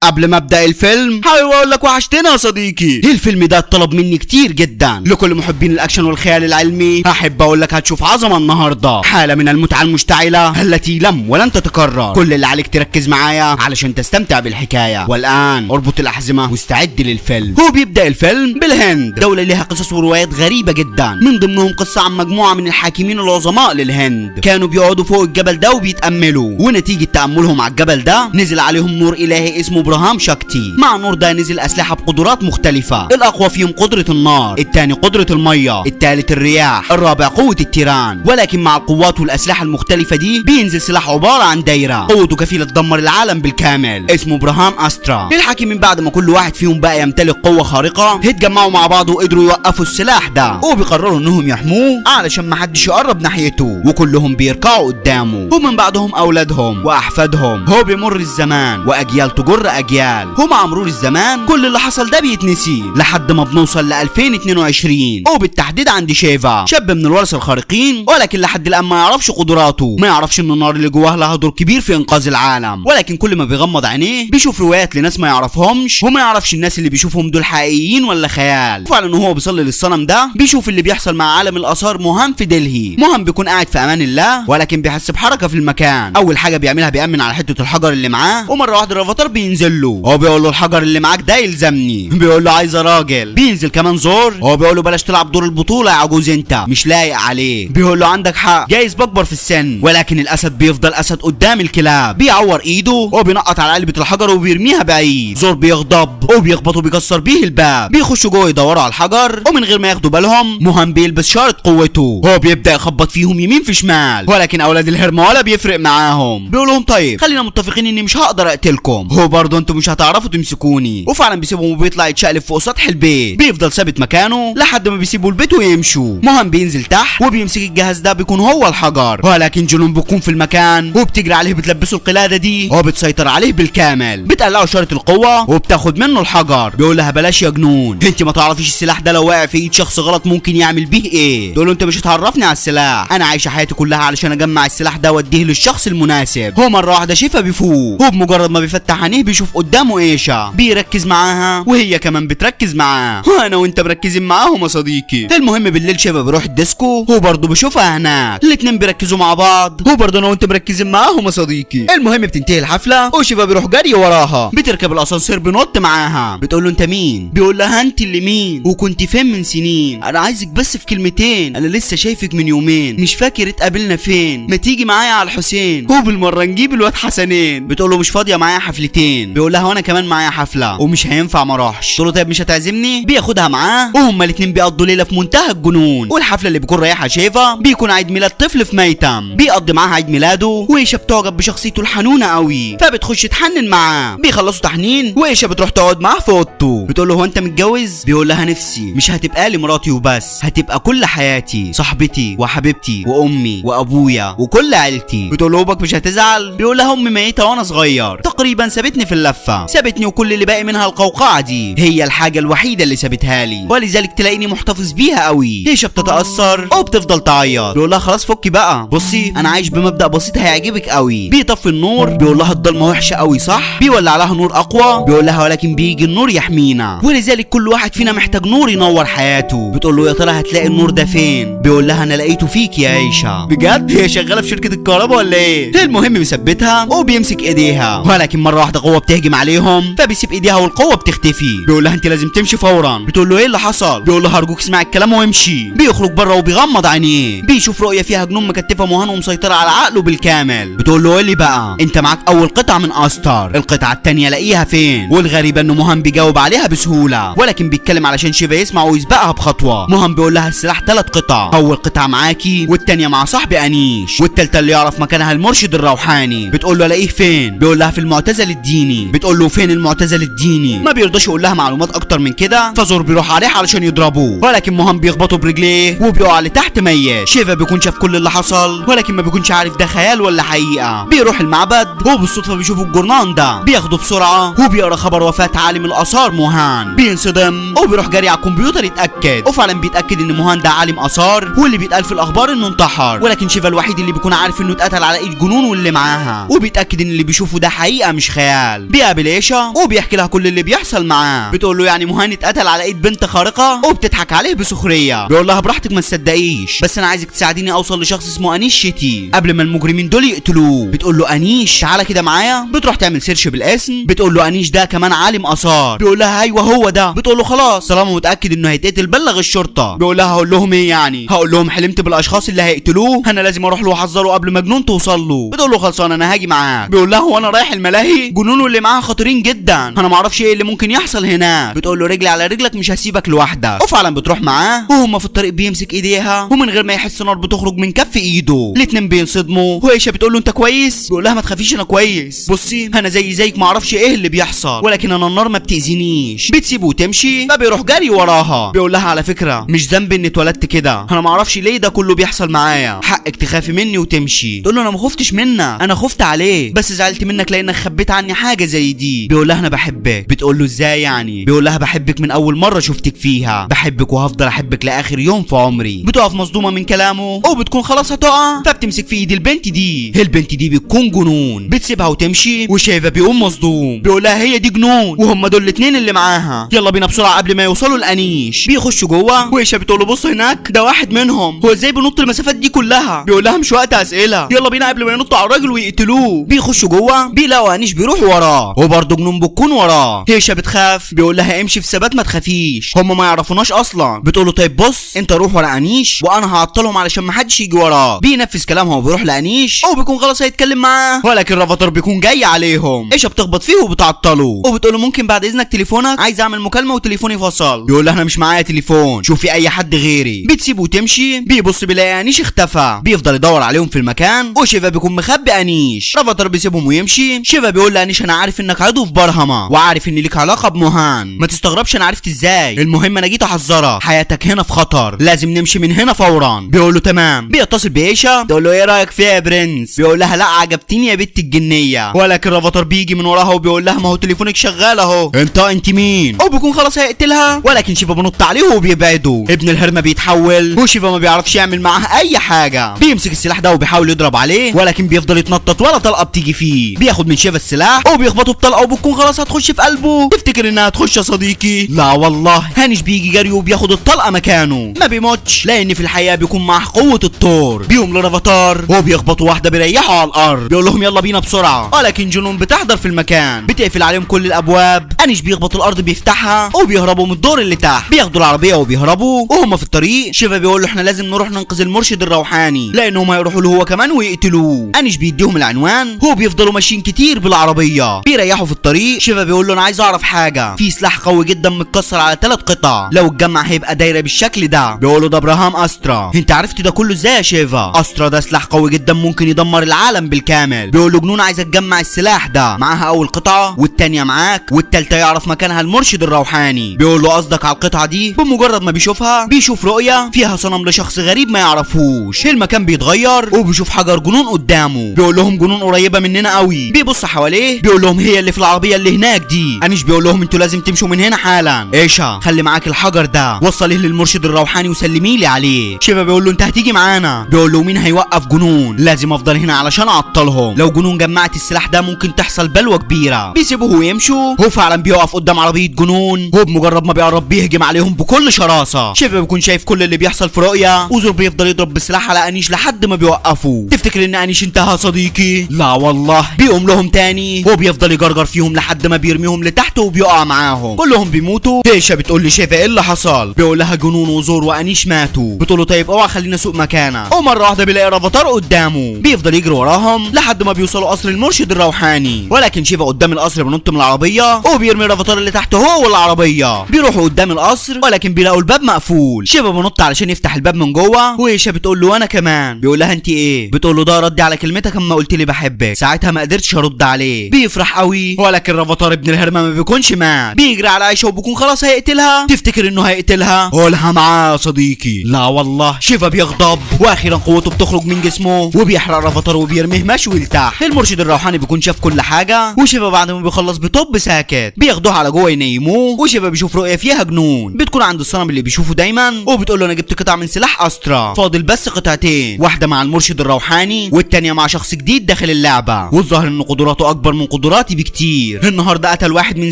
قبل ما ابدا الفيلم حابب اقول لك وحشتنا يا صديقي. الفيلم ده اتطلب مني كتير جدا. لكل محبين الاكشن والخيال العلمي هحب اقول لك هتشوف عظمه النهارده، حاله من المتعه المشتعله التي لم ولن تتكرر. كل اللي عليك تركز معايا علشان تستمتع بالحكايه. والان اربط الاحزمه واستعد للفيلم. هو بيبدا الفيلم بالهند، دوله لها قصص وروايات غريبه جدا، من ضمنهم قصه عن مجموعه من الحاكمين العظماء للهند كانوا بيقعدوا فوق الجبل ده وبيتاملوا، ونتيجه تاملهم على الجبل ده نزل عليهم نور الهي اسمه برهام شاكتي. مع النور ده نزل اسلحه بقدرات مختلفه، الاقوى فيهم قدره النار، الثاني قدره الميه، الثالث الرياح، الرابع قوه التيران. ولكن مع القوات والاسلحه المختلفه دي بينزل سلاح عباره عن دايره قوته كفيله تدمر العالم بالكامل، اسمه برهام استرا. الحاكمين بعد ما كل واحد فيهم بقى يمتلك قوه خارقه اتجمعوا مع بعض وقدروا يوقفوا السلاح ده، وبيقرروا انهم يحموه علشان ما حدش يقرب ناحيته، وكلهم بيركعوا قدامه، ومن بعدهم اولادهم واحفادهم. هو بيمر الزمان واجيال تجر اجيال، ومع مرور الزمان كل اللي حصل ده بيتنسي لحد ما بنوصل ل 2022 وبالتحديد عند شيفا، شاب من الورثه الخارقين، ولكن لحد الان ما يعرفش قدراته، ما يعرفش ان النار اللي جواه لها دور كبير في انقاذ العالم. ولكن كل ما بيغمض عينيه بيشوف روايات لناس ما يعرفهمش، وما يعرفش الناس اللي بيشوفهم دول حقيقيين ولا خيال. وفعلا وهو بيصلي للصنم ده بيشوف اللي بيحصل مع عالم الاثار مهام في دلهي. مهام بيكون قاعد في امان الله، ولكن بيحس بحركه في المكان. اول حاجه بيعملها بيأمن على حته الحجر اللي معاه، ومره واحده الافاتار بينزل له، هو بيقول له الحجر اللي معاك ده يلزمني، بيقول له عايز راجل. بينزل كمان زور، هو بيقول له بلاش تلعب دور البطوله يا عجوز، انت مش لايق عليه. بيقول له عندك حق، جايز بكبر في السن، ولكن الاسد بيفضل اسد قدام الكلاب. بيعور ايده وبينقط على علبه الحجر وبيرميها بعيد. زور بيغضب وبيخبط وبيكسر بيه الباب. بيخشوا جوه يدوروا على الحجر، ومن غير ما ياخدوا بالهم مهام بيلبس شارة قوته، هو بيبدا يخبط فيهم يمين في شمال، ولكن اولاد الهرمه ولا بيفرق معاهم. بيقول لهم طيب خلينا متفقين اني مش هقدر اقتلكم، هو برضه انتوا مش هتعرفوا تمسكوني. وفعلا بيسيبهم وبيطلع يتشقلب فوق سطح البيت، بيفضل ثابت مكانه لحد ما بيسيبوا البيت ويمشوا. مهام بينزل تحت وبيمسك الجهاز ده، بيكون هو الحجر، ولكن جنون بتكون في المكان وبتجري عليه، بتلبسه القلاده دي وبتسيطر عليه بالكامل. بتقلعه شاره القوه وبتاخد منه الحجر. بيقول لها بلاش يا جنون، انت ما تعرفيش السلاح ده لو وقع في ايد شخص غلط ممكن يعمل بيه ايه. تقول له انت مش هتعرفني على السلاح، انا عايشه حياتي كلها علشان اجمع السلاح ده واديه للشخص المناسب. هو مره واحده شايفها بيفوق، وبمجرد ما بيفتح عينيه بيشوف قدامه ايشا، بيركز معاها وهي كمان بتركز معاه، وانا وانت مركزين معاهم يا صديقي. المهم بالليل شيفا بيروح الديسكو، هو برضه بيشوفها هناك، الاتنين بيركزوا مع بعض، هو برضه انا وانت مركزين معاهم يا صديقي. المهم بتنتهي الحفله وشيفا بيروح جري وراها، بتركب الاسانسير بينط معاها، بتقول له انت مين؟ بيقول لها انت اللي مين وكنت فين من سنين؟ انا عايزك بس في كلمتين، انا لسه شايفك من يومين، مش فاكر اتقابلنا فين، ما تيجي معايا على الحسين وبالمره نجيب الواد حسنين. بتقول له مش فاضيه معايا حفلتين. بيقول لها وانا كمان معايا حفله ومش هينفع ما اروحش. تقول له طيب مش هتعزمني؟ بياخدها معاه وهما الاثنين بيقضوا ليله في منتهى الجنون. والحفله اللي بيكون رايحها شيفا بيكون عيد ميلاد طفل في ميتم، بيقضي معاها عيد ميلاده، وايشا بتعجب بشخصيته الحنونه قوي فبتخش تحنن معاه. بيخلصوا تحنين وايشا بتروح تقعد معاه في اوضته. بتقول له هو انت متجوز؟ بيقول لها نفسي، مش هتبقى لي مراتي وبس، هتبقى كل حياتي، صاحبتي وحبيبتي وامي وابويا وكل عيلتي. بتقول له مش هتزعل؟ بيقول لها امي ميته وانا صغير، تقريبا سابتني في اللفه، سابتني وكل اللي باقي منها القوقعه دي هي الحاجه الوحيده اللي سابتها لي، ولذلك تلاقيني محتفظ بيها قوي. ايشا بتتاثر وبتفضل تعيط. بيقول لها خلاص فكي بقى، بصي انا عايش بمبدا بسيط هيعجبك قوي. بيطفي النور، بيقول لها الضلمه وحشه قوي صح؟ بيولع لها نور اقوى، بيقول لها ولكن بيجي النور يحمينا، ولذلك كل واحد فينا محتاج نور ينور حياته. بتقول له يا ترى هتلاقي النور ده فين؟ بيقول لها انا لقيته فيك يا ايشا. بجد؟ هي شغاله في شركه الكهرباء ولا ايه؟ المهم بيثبتها وبيمسك ايديها، ولكن مره واحده قوه بتهجم عليهم فبيسيب ايديها والقوه بتختفي. بيقول لها انت لازم تمشي فورا. بتقول له ايه اللي حصل؟ بيقول له هرجوك اسمع الكلام وامشي. بيخرج بره وبيغمض عينيه، بيشوف رؤيه فيها جنون مكتفه مهان ومسيطره على عقله بالكامل. بتقول له ايه اللي بقى؟ انت معاك اول قطعه من استر، القطعه الثانيه لاقيها فين؟ والغريبه انه مهان بيجاوب عليها بسهوله، ولكن بيتكلم علشان شيفا يسمع ويسبقها بخطوه. مهان بيقول لها السلاح 3 قطع، اول قطعه معاكي والثانيه مع صاحبي انيش، والثالثه اللي يعرف مكانها المرشد الروحاني. بتقول له الاقيه فين؟ بيقول لها في المعتزل الديني. بتقول له فين المعتزل الديني؟ ما بيرضاش يقول لها معلومات اكتر من كده، فزور بيروح عليه علشان يضربه، ولكن مهان بيخبطه برجليه وبيقع لتحت ميت. شيفا بيكون شاف كل اللي حصل ولكن ما بيكونش عارف ده خيال ولا حقيقه. بيروح المعبد وبالصدفه بيشوف الجورنان ده، بياخده بسرعه وبيقرا خبر وفاه عالم الاثار مهان. بينصدم وبيروح جري على الكمبيوتر يتاكد، وفعلا بيتاكد ان مهان ده عالم اثار، واللي بيتقال في الاخبار انه انتحر، ولكن شيفا الوحيد اللي بيكون عارف انه اتقتل على ايد جنون واللي معاها، وبيتاكد ان اللي بيشوفه ده حقيقه مش خيال. بيقابل ايشا وبيحكي لها كل اللي بيحصل معاه. بتقول له يعني مهند اتقتل على ايد بنت خارقه وبتضحك عليه بسخريه. بيقول لها براحتك ما تصدقيش، بس انا عايزك تساعديني اوصل لشخص اسمه انيش شتي قبل ما المجرمين دول يقتلوه. بتقول له انيش تعالى كده معايا. بتروح تعمل سيرش بالاسم. بتقول له انيش ده كمان عالم اثار. بيقول لها ايوه هو ده. بتقول له خلاص طالما متاكد انه هيتقتل بلغ الشرطه. بيقول لها هقول لهم ايه يعني؟ هقول لهم حلمت بالاشخاص اللي هيقتلوه، انا لازم اروح له واحذره قبل ما جنون توصل له. بتقول له خلصان انا هاجي معاك. بيقول لها هو انا رايح الملاهي؟ جنونه اللي معاها خطيرين جدا، انا ما اعرفش ايه اللي ممكن يحصل هناك. بتقول له رجلي على رجلك مش هسيبك لوحدك. وفعلا بتروح معاه وهم في الطريق بيمسك ايديها ومن غير ما يحس نار بتخرج من كف ايده. الاتنين بينصدموا وايشا بتقول له انت كويس؟ بيقول لها ما تخافيش انا كويس، بصي انا زيك ما اعرفش ايه اللي بيحصل، ولكن انا النار ما بتاذينيش. بتسيبه وتمشي فبيروح جري وراها. بيقول لها على فكره مش ذنبي اني اتولدت كده، انا ما اعرفش ليه ده كله بيحصل معايا، حقك تخافي مني وتمشي. تقول له انا ما خفتش منك، انا خفت عليك بس زعلت منك لانك خبيت عني حاجه زي دي. بيقول لها انا بحبك. بتقول له ازاي يعني؟ بيقول لها بحبك من اول مره شفتك فيها، بحبك وهفضل احبك لاخر يوم في عمري. بتقف مصدومه من كلامه وبتكون خلاص هتقع، فبتمسك في ايد البنت دي. البنت دي بتكون جنون. بتسيبها وتمشي وشايفه بيقوم مصدوم. بيقول لها هي دي جنون وهم دول الاتنين اللي معاها، يلا بينا بسرعه قبل ما يوصلوا لانيش. بيخشوا جوه وايشا بتقول له بص هناك ده واحد منهم، هو ازاي بينط المسافات دي كلها؟ بيقول لها مش وقت اسئله، يلا بينا قبل ما ينطوا على الراجل ويقتلوه. بيخشوا جوه بيلاقوا انيش بيروح وراه وبرضه جنون بتكون وراه. ايشا بتخاف. بيقول لها امشي في ثبات ما تخافيش، هم ما يعرفوناش اصلا. بتقول له طيب بص انت روح ورا انيش وانا هعطلهم علشان ما حدش يجي وراه. بينفذ كلامها وبيروح لانيش وبيكون خلاص هيتكلم معاه، ولكن رافاتر بيكون جاي عليهم. ايشا بتخبط فيه وبتعطله وبتقول له ممكن بعد اذنك تليفونك، عايز اعمل مكالمه وتليفوني فصل. بيقول لها انا مش معايا تليفون، شوفي اي حد غيري. بتسيبه وتمشي. بيبص بيلاقي انيش اختفى. بيفضل يدور عليهم في المكان وشيفا بيكون مخبي انيش. رافاتر بيسيبهم ويمشي. شيفا بيقول لانيش انا عارف انك عضو في برهما وعارف ان ليك علاقه بمهان، ما تستغربش انا عرفت ازاي، المهم انا جيت احذرك، حياتك هنا في خطر، لازم نمشي من هنا فورا. بيقول له تمام. بيتصل بايشا تقول له ايه رايك فيها يا برنس؟ بيقول لها لا عجبتني يا بنت الجنيه، ولكن رافاتر بيجي من وراها وبيقول لها ما هو تليفونك شغال اهو، انت مين؟ وبيكون خلاص هيقتلها ولكن شيفا بنط عليه وبيبعده. ابن الهرمه بيتحول وشيفا ما بيعرفش يعمل معاه اي حاجه. بيمسك السلاح ده وبيحاول يضرب عليه ولكن بيفضل يتنطط ولا طلقه بتيجي فيه. بياخد من شيفا السلاح وبيخبطه بطلقه وبتكون خلاص هتخش في قلبه. تفتكر انها هتخش يا صديقي؟ لا والله هانش بيجي جري وبياخد الطلقه مكانه، ما بيموتش لان في الحقيقه بيكون معاه قوه الطور. بيقوم لرافاتار وبيخبطوا واحده بيريحوا على الارض. بيقول لهم يلا بينا بسرعه، ولكن جنون بتحضر في المكان بتقفل عليهم كل الابواب. انيش بيخبط الارض بيفتحها وبيهربوا من الدور اللي تحت. بياخدوا العربيه وبيهربوا وهم في الطريق. شيفا بيقول له احنا لازم نروح ننقذ المرشد الروحاني لانهم هيروحوا له هو كمان ويقتلوه. انيش بيديهم العنوان. هو بيفضلوا ماشيين كتير بالعربيه بيريحوا في الطريق. شيفا بيقول له انا عايز اعرف حاجه، في سلاح قوي جدا متكسر على 3 قطع، لو اتجمع هيبقى دايره بالشكل ده. بيقول له ده ابراهام استرا. انت عرفت ده كله ازاي يا شيفا؟ استرا ده سلاح قوي جدا ممكن يدمر العالم بالكامل. بيقول له جنون عايزه تجمع السلاح ده، معاها اول قطعه والتانيه معاك والتالته يعرف مكانها المرشد الروحاني. بيقول له قصدك على القطعه دي؟ بمجرد ما بيشوفها بيشوف رؤيه فيها صنم لشخص غريب ما يعرفوش. المكان بيتغير وبيشوف حجر جنون قدامه. بيقول لهم جنون قريبه مننا قوي. بيبص حواليه بيقول لهم هي اللي في العربيه اللي هناك دي. انيش بيقول لهم انتوا لازم تمشوا من هنا حالا. ايشا خلي معاك الحجر ده وصليه للمرشد الروحاني وسلمي لي عليه. شيفا بيقول له انت هتيجي معانا. بيقول له مين هيوقف جنون؟ لازم افضل هنا علشان اعطلهم، لو جنون جمعت السلاح ده ممكن تحصل بلوه كبيره. بيسيبوه ويمشوا. هو فعلا بيقف قدام عربيه جنون. هو بمجرد ما بيقرب بيهجم عليهم بكل شراسه. شيفا بيكون شايف كل اللي بيحصل في رؤيه وزور بيفضل يضرب بالسلاح على انيش لحد ما بيوقفوا. تفتكر ان انيش انتهى صديقي؟ لا والله بيقوم لهم تاني وبيفضل يجرجر فيهم لحد ما بيرميهم لتحت وبيقع معاهم كلهم بيموتوا. ايشا بتقول لي شيفا ايه اللي حصل؟ بيقول لها جنون وزور وانيش ماتوا. بتقول له طيب اوعى خلينا اسوق مكانك. ومره واحده بيلاقي رافاتار قدامه بيفضل يجري وراهم لحد ما بيوصلوا قصر المرشد الروحاني، ولكن شيفا قدام القصر بينط من العربيه وبيرمي رافاتار اللي تحت هو والعربيه. بيروحوا قدام القصر ولكن بيلاقوا الباب مقفول. شيفا بينط علشان يفتح الباب من جوه وايشا بتقول له انا كمان. بيقول لها انت ايه؟ بتقول له ده ردي على كلمتك اما قلت لي بحبك، ساعتها ما قدرتش ارد عليه. بيفرح قوي ولكن رافاتار ابن الهرمه ما بيكونش مات. بيجري على عايشه وبيكون خلاص هيقتلها. تفتكر انه هيقتلها؟ قولها معاه يا صديقي. لا والله شيفا بيغضب واخيرا قوته بتخرج من جسمه وبيحرق رافاتار وبيرميه مشوي لتحت. المرشد الروحاني بيكون شاف كل حاجه وشيفا بعد ما بيخلص بيطب ساكت. بياخدوه على جوه ينيموه وشيفا بيشوف رؤيه فيها جنون بتكون عند الصنم اللي بيشوفه دايما وبتقول له انا جبت قطع من سلاح استرا، فاضل بس قطعتين، واحده مع المرشد الروحاني والتانيه مع شخص جديد داخل اللعبه والظاهر ان قدراته اكبر من قدرات مراتي بكتير. النهارده قتل واحد من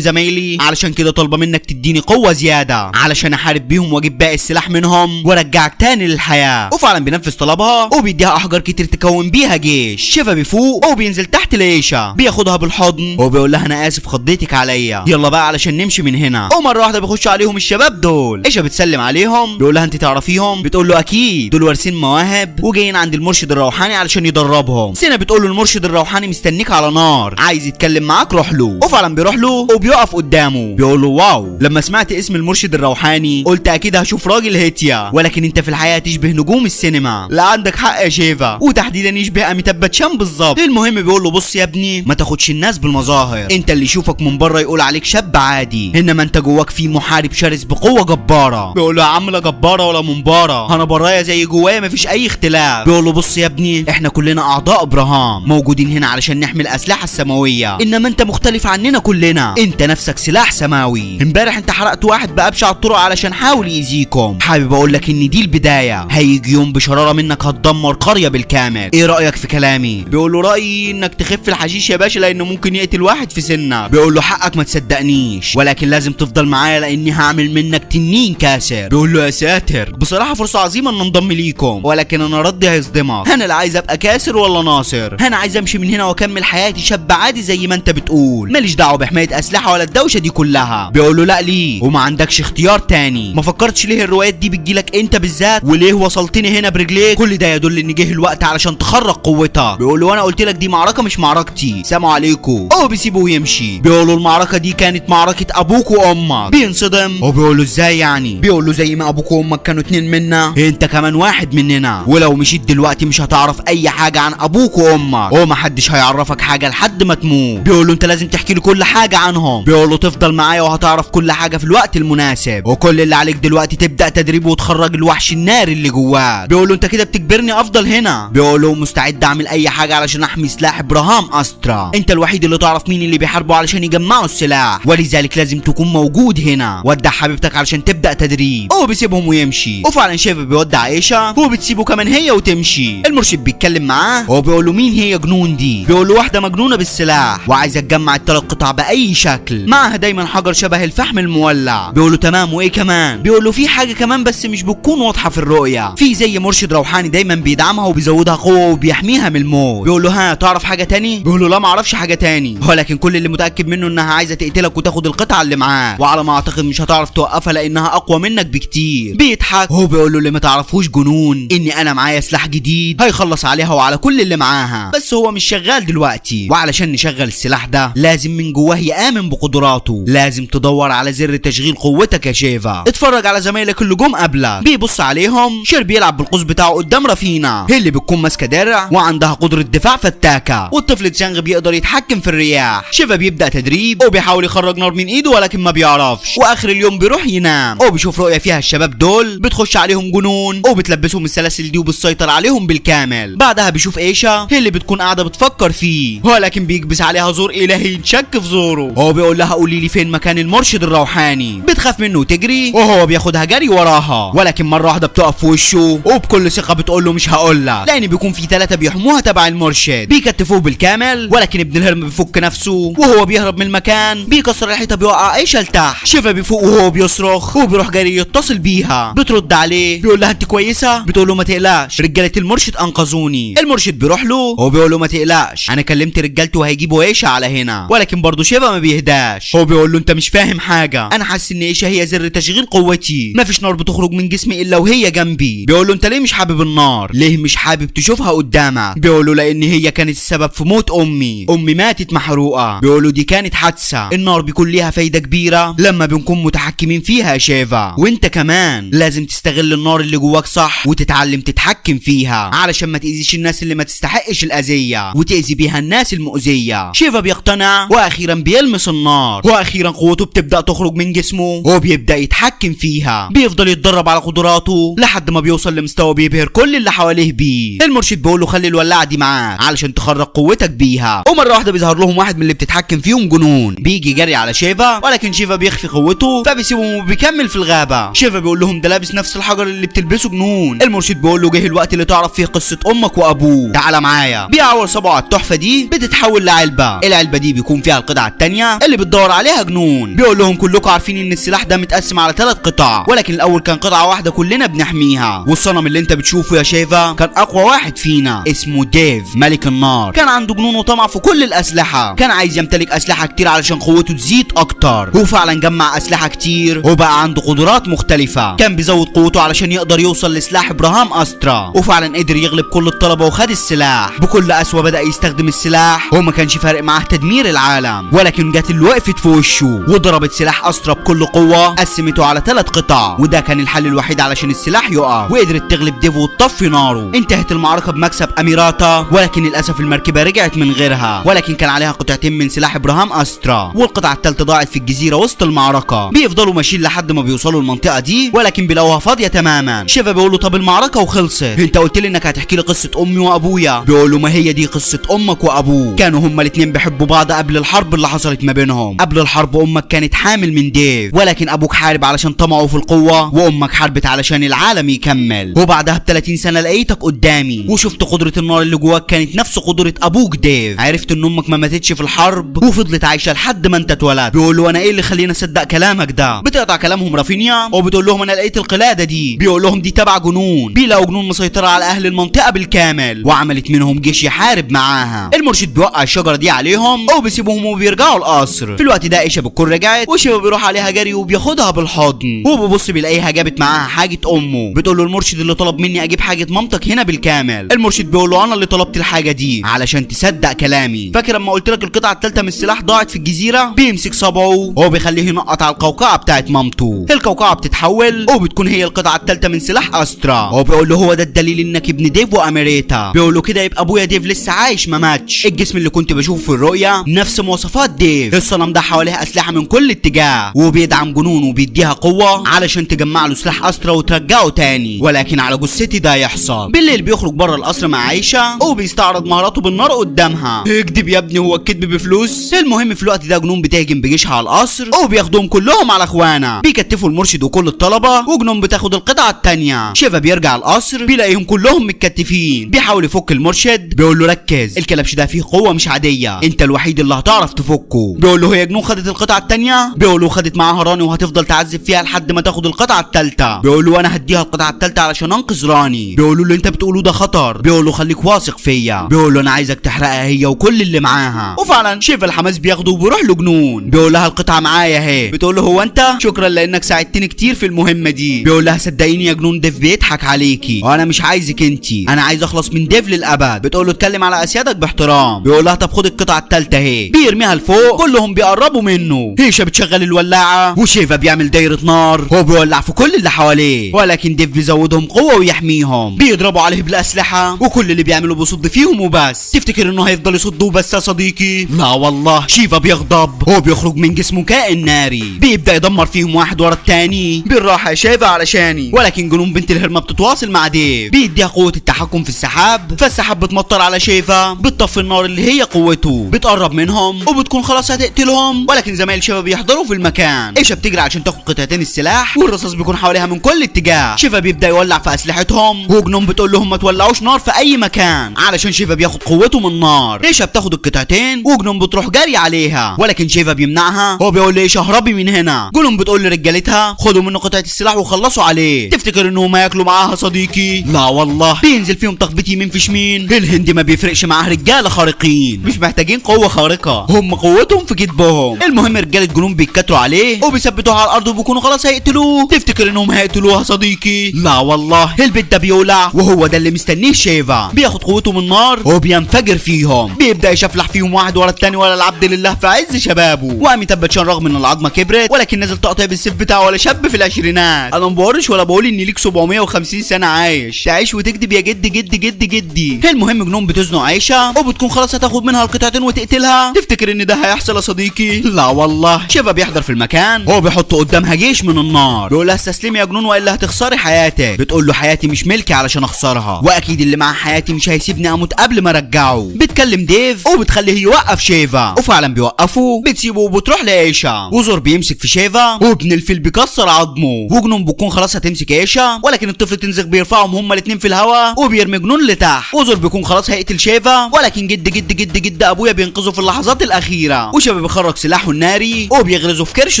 زمايلي، علشان كده طالبه منك تديني قوه زياده علشان احارب بيهم واجيب باقي السلاح منهم وارجعك تاني للحياه. وفعلا بينفذ طلبها وبيديها احجار كتير تكون بيها جيش. شيفا بيفوق وبينزل تحت لإيشا، بياخدها بالحضن وبيقول لها انا اسف خضيتك عليا، يلا بقى علشان نمشي من هنا. ومره واحده بيخش عليهم الشباب دول. إيشا بتسلم عليهم، بيقول لها انت تعرفيهم؟ بتقول له اكيد، دول وارثين مواهب وجايين عند المرشد الروحاني علشان يدربهم. سينا بتقول له المرشد الروحاني مستنيك على نار، عايز يتكلم معاك، روح له. وفعلا بيروح له وبيقف قدامه، بيقول له واو، لما سمعت اسم المرشد الروحاني قلت اكيد هشوف راجل هيتيا، ولكن انت في الحياه تشبه نجوم السينما. لا عندك حق يا شيفا، وتحديدا يشبه اميتاب باتشان بالظبط. المهم بيقول له بص يا ابني، ما تاخدش الناس بالمظاهر، انت اللي يشوفك من بره يقول عليك شاب عادي، انما انت جواك في محارب شرس بقوه جباره. بيقول له يا عم لا جباره ولا منباره، انا برايا زي جوايا مفيش اي اختلاف. بيقول له بص يا ابني، احنا كلنا اعضاء ابراهام موجودين هنا علشان نحمي الاسلحه السماويه، انما انت مختلف عننا كلنا، انت نفسك سلاح سماوي. امبارح انت حرقت واحد بابشع الطرق علشان حاول يأذيكم. حابب اقول لك ان دي البدايه، هيجي يوم بشراره منك هتدمر قريه بالكامل. ايه رايك في كلامي؟ بيقول له رايي انك تخف الحشيش يا باشا لانه ممكن يقتل واحد في سنك. بيقول له حقك ما تصدقنيش، ولكن لازم تفضل معايا لاني هعمل منك تنين كاسر. بيقول له يا ساتر، بصراحه فرصه عظيمه ان انضم ليكم، ولكن انا ردي هيصدمك، انا لا عايز ابقى كاسر ولا ناصر، انا عايز امشي من هنا واكمل حياتي شاب عادي زي ما انت بتقول، ماليش دعوه بحمايه اسلحه ولا الدوشه دي كلها. بيقول له لا ليه، وما عندكش اختيار تاني؟ ما فكرتش ليه الروايات دي بتجيلك انت بالذات، وليه وصلتني هنا برجليك؟ كل ده يدل ان جه الوقت علشان تخرج قوتك. بيقول له انا قلت لك دي معركه مش معركتي، سلام عليكم. بيسيبه ويمشي. بيقول له المعركه دي كانت معركه ابوك وامك. بينصدم وبيقول له ازاي يعني؟ بيقول له زي ما ابوك وامك كانوا اتنين منا، انت كمان واحد مننا، ولو مشيت دلوقتي مش هتعرف اي حاجه عن ابوك وامك، ومحدش هيعرفك حاجه لحد ما تموت. بيقول له انت لازم تحكي لي كل حاجه عنهم. بيقول له تفضل معايا وهتعرف كل حاجه في الوقت المناسب، وكل اللي عليك دلوقتي تبدا تدريب وتخرج الوحش النار اللي جواك. بيقول له انت كده بتجبرني افضل هنا. بيقول له مستعد اعمل اي حاجه علشان احمي سلاح ابراهام استرا، انت الوحيد اللي تعرف مين اللي بيحاربوا علشان يجمعوا السلاح، ولذلك لازم تكون موجود هنا. ودع حبيبتك علشان تبدا تدريب. بيسيبهم ويمشي. وفعلا شيفا بيودع عيشة وبتسيبه كمان هي وتمشي. المرشد بيتكلم معاه وبيقول له مين هي جنون دي؟ بيقول له واحده مجنونه بالسلاح وعايزه تجمع الثلاث قطع باي شكل، معاها دايما حجر شبه الفحم المولع. بيقول له تمام، وايه كمان؟ بيقول له في حاجه كمان بس مش بتكون واضحه في الرؤيه، في زي مرشد روحاني دايما بيدعمها وبيزودها قوه وبيحميها من الموت. بيقول له ها تعرف حاجه تاني؟ بيقول له لا ما اعرفش حاجه تاني، ولكن كل اللي متاكد منه انها عايزه تقتلك وتاخد القطعه اللي معاك، وعلى ما اعتقد مش هتعرف توقفها لانها اقوى منك بكتير. بيضحك هو بيقول له اللي ما تعرفوش جنون اني انا معايا سلاح جديد هيخلص عليها وعلى كل اللي معاها، بس هو مش شغال دلوقتي، وعلشان نشغل السلاح ده لازم من جواه يامن بقدراته، لازم تدور على زر تشغيل قوتك يا شيفا. اتفرج على زمايلك اللي جم قبلك، بيبص عليهم. شير بيلعب بالقوس بتاعه قدام رافينا، هي اللي بتكون ماسكه درع وعندها قدره دفاع فتاكه، والطفل تشانغ بيقدر يتحكم في الرياح. شيفا بيبدا تدريب وبيحاول يخرج نار من ايده ولكن ما بيعرفش، واخر اليوم بيروح ينام وبيشوف رؤيه فيها الشباب دول بتخش عليهم جنون وبتلبسهم السلاسل دي وبتسيطر عليهم بالكامل. بعدها بيشوف ايشا هي اللي بتكون قاعده بتفكر فيه، ولكن بيكبس عليها زور الهي يتشك في زوره. هو بيقول لها قولي لي فين مكان المرشد الروحاني. بتخاف منه وتجري وهو بياخدها جري وراها، ولكن مره واحده بتقف في وشه وبكل ثقه بتقول له مش هقول لك، لان بيكون في 3 بيحموها تبع المرشد بيكتفوه بالكامل، ولكن ابن الهرم بيفك نفسه وهو بيهرب من المكان بيكسر الحيطه بيوقع ايشا لتحت. شيفا بيفوق وهو بيصرخ وبيروح جري يتصل بيها، بترد عليه بيقول لها انت كويسه؟ بتقول له ما تقلقش رجاله المرشد انقذوني. المرشد بيروح له وبيقول له ما تقلقش انا كلمت رجالته وهيجيبوا ايشا على هنا، ولكن برضه شيفا ما بيهداش. هو بيقول له انت مش فاهم حاجه، انا حاسس ان ايشا هي زر تشغيل قوتي، مفيش نار بتخرج من جسمي الا وهي جنبي. بيقول له انت ليه مش حابب النار؟ ليه مش حابب تشوفها قدامك؟ بيقول له لان هي كانت السبب في موت امي ماتت محروقه. بيقول له دي كانت حادثه، النار بيكون ليها فايده كبيره لما بنكون متحكمين فيها يا شيفا، وانت كمان لازم تستغل النار اللي جواك صح وتتعلم تتحكم فيها علشان ما تاذيش الناس اللي ما تستحقش الاذيه وتاذي بيها الناس المؤذيه. شيفا بيقتنع واخيرا بيلمس النار، واخيرا قوته بتبدا تخرج من جسمه وبيبدا يتحكم فيها. بيفضل يتدرب على قدراته لحد ما بيوصل لمستوى بيبهر كل اللي حواليه بيه. المرشد بيقول له خلي الولاعه دي معاك علشان تخرج قوتك بيها، ومره واحده بيظهر لهم واحد من اللي بتتحكم فيهم جنون بيجي جري على شيفا، ولكن شيفا بيخفي قوته فبيسيبهم وبيكمل في الغابه. شيفا بيقول لهم ده لابس نفس الحجر اللي بتلبسه جنون. المرشد بيقول له جه الوقت اللي تعرف فيه قصه امك وابوه، تعالى معايا. بيعور صباعه التحفه دي بتتحول لعلبه علبة. العلبة دي بيكون فيها القطعة التانية اللي بتدور عليها جنون. بيقول لهم كلكم عارفين ان السلاح ده متقسم على 3 قطع، ولكن الاول كان قطعة واحدة كلنا بنحميها، والصنم اللي انت بتشوفه يا شيفا كان اقوى واحد فينا اسمه ديف ملك النار. كان عنده جنون وطمع في كل الاسلحة، كان عايز يمتلك اسلحة كتير علشان قوته تزيد اكتر. هو فعلا جمع اسلحة كتير وبقى عنده قدرات مختلفة. كان بيزود قوته علشان يقدر يوصل لسلاح ابراهام استرا، وفعلا قدر يغلب كل الطلبة وخد السلاح. بكل قسوة بدأ يستخدم السلاح وما كانش فارق معاه تدمير العالم، ولكن جت اللي وقفت في وشه وضربت سلاح استرا بكل قوة، قسمته على 3 قطع، وده كان الحل الوحيد علشان السلاح يقع. وقدرت تغلب ديف وتطفي ناره. انتهت المعركة بمكسب اميراتا، ولكن للاسف المركبة رجعت من غيرها، ولكن كان عليها قطعتين من سلاح ابراهام استرا، والقطعة الثالثة ضاعت في الجزيرة وسط المعركة. بيفضلوا ماشيين لحد ما بيوصلوا المنطقة دي، ولكن بيلاقوها فاضية تماما. شيفا بيقول له طب المعركة وخلصت، انت قلت لي انك هتحكي لي قصة امي وابويا. بيقول له ما هي دي قصة امك وابوك، كانوا هما الاثنين بيحبوا بعض قبل الحرب اللي حصلت ما بينهم. قبل الحرب امك كانت حامل من ديف، ولكن ابوك حارب علشان طمعه في القوة، وامك حاربت علشان العالم يكمل. وبعدها ب30 سنة لقيتك قدامي وشفت قدرة النار اللي جواك كانت نفس قدرة ابوك ديف. عرفت ان امك ما ماتتش في الحرب وفضلت عايشة لحد ما انت اتولدت. بيقول له انا ايه اللي خليني اصدق كلامك ده؟ بتقطع كلامهم رافينيا وبتقول لهم انا لقيت القلادة دي. بيقول لهم دي تبع جنون، بيلاقوا جنون مسيطرة على اهل المنطقة بالكامل، وعملت منهم جيش يحارب معاها. المرشد بيوقع الشجرة دي عليهم وبيسيبهم وبيرجعوا القصر. في الوقت ده ايشا بتكون رجعت، وشيفا بيروح عليها جري وبياخدها بالحضن، وبيبص بيلاقيها جابت معاها حاجة امه. بتقول له المرشد اللي طلب مني اجيب حاجة مامتك هنا بالكامل. المرشد بيقول له انا اللي طلبت الحاجة دي علشان تصدق كلامي. فاكر لما قلت لك القطعة الثالثة من السلاح ضاعت في الجزيرة؟ بيمسك صبعه وبيخليه ينقط على القوقعة بتاعت مامته. القوقعة بتتحول وبتكون هي القطعة الثالثة من سلاح استرا، وبيقول له هو ده الدليل انك ابن ديف واميريتا. بيقول له كده يبقى ابويا ديف لسه عايش ما ماتش. الجسم اللي كنت بشوفه في الرؤيا نفس مواصفات ديف. الصنم ده حواليه اسلحة من كل اتجاه، وبيدعم جنون وبيديها قوة علشان تجمع له سلاح استرا وترجعه تاني، ولكن على جثتي ده يحصل. بالليل بيخرج بره القصر مع عايشة وبيستعرض مهاراته بالنار قدامها. اكدب يا ابني، هو الكدب بفلوس؟ المهم في الوقت ده جنون بتهجم بجيشها على القصر وبياخدوهم كلهم على اخوانا. بيكتفوا المرشد وكل الطلبة، وجنون بتاخد القطعة التانية. شيفا بيرجع القصر بيلاقيهم كلهم متكتفين. بيحاول يفك المرشد، بيقول له ركز، الكلبش ده فيه قوة مش عادية، انت الوحيد اللي هتعرف تفكه. بيقول له هي جنون خدت القطعة التانية؟ بيقول له خدت معاها راني وهتفضل تعذب فيها لحد ما تاخد القطعة التالتة. بيقول له انا هديها القطعة التالتة علشان انقذ راني. بيقول له اللي انت بتقوله ده خطر. بيقول له خليك واثق فيا. بيقول له انا عايزك تحرقها هي وكل اللي معاها. وفعلا شيفا الحماس بياخده وبيروح له جنون. بيقول لها القطعة معايا اهي. بتقول له هو انت؟ شكرا لانك ساعدتني كتير في المهمة دي. بيقول لها صدقيني يا جنون ديف بيضحك عليكي، وانا مش عايزك انتي، انا عايز اخلص من ديف للابد. بتقول له اتكلم على اسيادك باحترام. بيقول لها طب خد القطعة التالتة اهي. بيرميها لفوق، كلهم بيقربوا منه. هيشا بتشغل الولاعة وشيفا بيعمل دايرة نار، هو بيولع في كل اللي حواليه، ولكن ديف بيزودهم قوة ويحميهم. بيضربوا عليه بالاسلحة وكل اللي بيعمله بيصد فيهم وبس. تفتكر انه هيفضل يصد وبس يا صديقي؟ لا والله. شيفا بيغضب، هو بيخرج من جسمه كائن ناري، بيبدأ يدمر فيهم واحد ورا التاني. بالراحة يا شيفا علشاني. ولكن جنون بنت الهرمة بتتواصل مع ديف، بيديها قوة التحكم في السحاب، فالسحاب بتمطر على شيفا، بتطفي النار اللي هي قوته، بتقرب منهم وبتكون خلاص هتقتلهم. ولكن زمايل شيفا بيحضروا في المكان. ايشا بتجري عشان تاخد قطعتين السلاح، والرصاص بيكون حواليها من كل اتجاه. شيفا بيبدأ يولع في اسلحتهم، وجنون بتقول لهم ما تولعوش نار في اي مكان علشان شيفا بياخد قوته من النار. ايشا بتاخد القطعتين وجنون بتروح جري عليها، ولكن شيفا بيمنعها. هو بيقول لايشا اهربي من هنا. جنون بتقول لرجالتها خدوا منه قطعة السلاح وخلصوا عليه. تفتكر انهم هياكلوا معاها صديقي؟ لا والله. بينزل فيهم تخبيط يمين في شمال. الهندي ما بيفرقش معاه رجاله خارقين، مش محتاجين قوه خارقه، هم قوتهم في كتبهم. المهم رجاله جنون بيتكتروا عليه وبيثبتوه على الارض وبيكونوا خلاص هيقتلوه. تفتكر انهم هيقتلوها صديقي؟ لا والله. البيت ده بيولع، وهو ده اللي مستنيه شيفا. بياخد قوته من النار وبينفجر فيهم، بيبدا يشفلح فيهم واحد ورا التاني، ولا العبد لله في عز شبابه. واميتاب باتشان رغم ان العظمه كبرت ولكن نزل تقطع بالسيف بتاعه ولا شاب في العشرينات. انا مبورش ولا بقول ان ليك 750 سنه عايش، تعيش وتكذب يا جد جد جد جدي. المهم جنون بتزنق عايشه وبتكون خلاص هتاخد منها القطعتين وتقتلها. تفتكر ان ده هيحصل يا صديقي؟ لا والله. شيفا بيحضر في المكان، هو بيحط قدامها جيش من النار، بيقول لها استسلمي يا جنون والا هتخسري حياتك. بتقول له حياتي مش ملكي علشان اخسرها، واكيد اللي مع حياتي مش هيسيبني اموت قبل ما ارجعه. بتكلم ديف وبتخليه يوقف شيفا، وفعلا بيوقفه. بتسيبه وبتروح لعيشه، وزور بيمسك في شيفا وابن الفيل بيكسر عظمه، وجنون بتكون خلاص هتمسك عيشه، ولكن الطفل تنزغ بيرفعهم هما الاثنين في الهواء وبيرمي جنون لتحت. وزور بيكون خلاص هيقتل شيفا، ولكن جد جد جد جد ابويا اخويا بينقذه في اللحظات الاخيره، وشيفا بيخرج سلاحه الناري وبيغرزه في كرش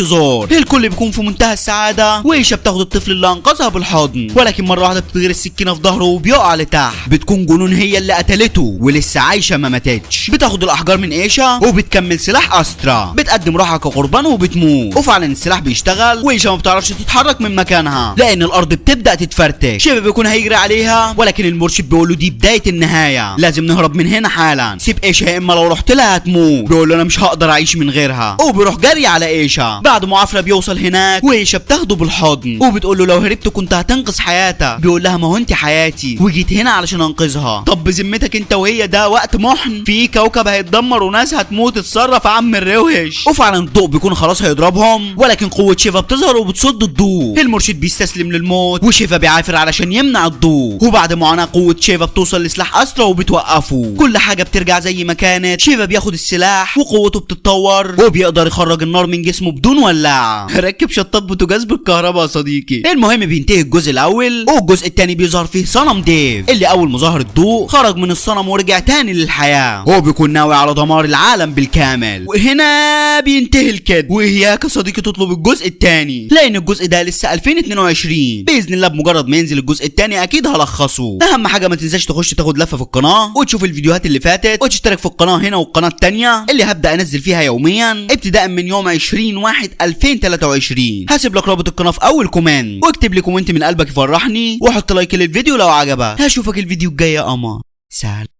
زور. الكل بيكون في منتهى السعاده، وإيشا بتاخد الطفل اللي انقذها بالحضن، ولكن مره واحده بتغرز السكينه في ظهره وبيقع لتحت. بتكون جنون هي اللي قتلته ولسه عايشه ما ماتتش. بتاخد الاحجار من إيشا وبتكمل سلاح استرا، بتقدم روحها كقربان وبتموت. وفعلا السلاح بيشتغل، وإيشا ما بتعرفش تتحرك من مكانها لان الارض بتبدا تتفرتك. شيفا بيكون هيجري عليها، ولكن المرشد بيقول له دي بدايه النهايه، لازم نهرب من هنا حالا. سيب إيشا يا اما لو رحت لها هتموت. بيقول له انا مش هقدر اعيش من غيرها، وبيروح جري على إيشا. بعد معافره بيوصل هناك، وإيشا بتاخده بالحضن وبتقول له لو هربت كنت هتنقذ حياتك. بيقول لها ما هو انت حياتي وجيت هنا علشان انقذها. طب بذمتك انت وهي ده وقت محن؟ في كوكب هيتدمر وناس هتموت، اتصرف يا عم الروش. وفعلا الضوء بيكون خلاص هيضربهم، ولكن قوه شيفا بتظهر وبتصد الضوء. المرشد بيستسلم للموت، وشيفا بيعافر علشان يمنع الضوء. وبعد معاناه قوه شيفا بتوصل لسلاح استرا وبتوقفه. كل حاجه بترجع زي ما كانت. شيفا بياخد السلاح وقوته بتتطور، وبيقدر يخرج النار من جسمه بدون ولاعه. ركب شطات بوتاجاز بالكهرباء يا صديقي. المهم بينتهي الجزء الاول، والجزء الثاني بيظهر فيه صنم ديف اللي اول ما ظهر الضوء خرج من الصنم ورجع تاني للحياه. هو بيكون ناوي على دمار العالم بالكامل. وهنا بينتهي الكد، واياك يا صديقي تطلب الجزء الثاني لان الجزء ده لسه 2022 باذن الله. بمجرد ما ينزل الجزء الثاني اكيد هلخصه. اهم حاجه ما تنساش تخش تاخد لفه في القناه وتشوف الفيديوهات اللي فاتت، وتشترك في القناه هنا والقناه الثانيه اللي هبدا انزل فيها يوميا ابتداء من يوم 20/1/2023. هسيب لك رابط القناه في اول كومنت، واكتب لي كومنت من قلبك يفرحني، وحط لايك للفيديو لو عجبك. هشوفك الفيديو الجاي يا قمر. سلام.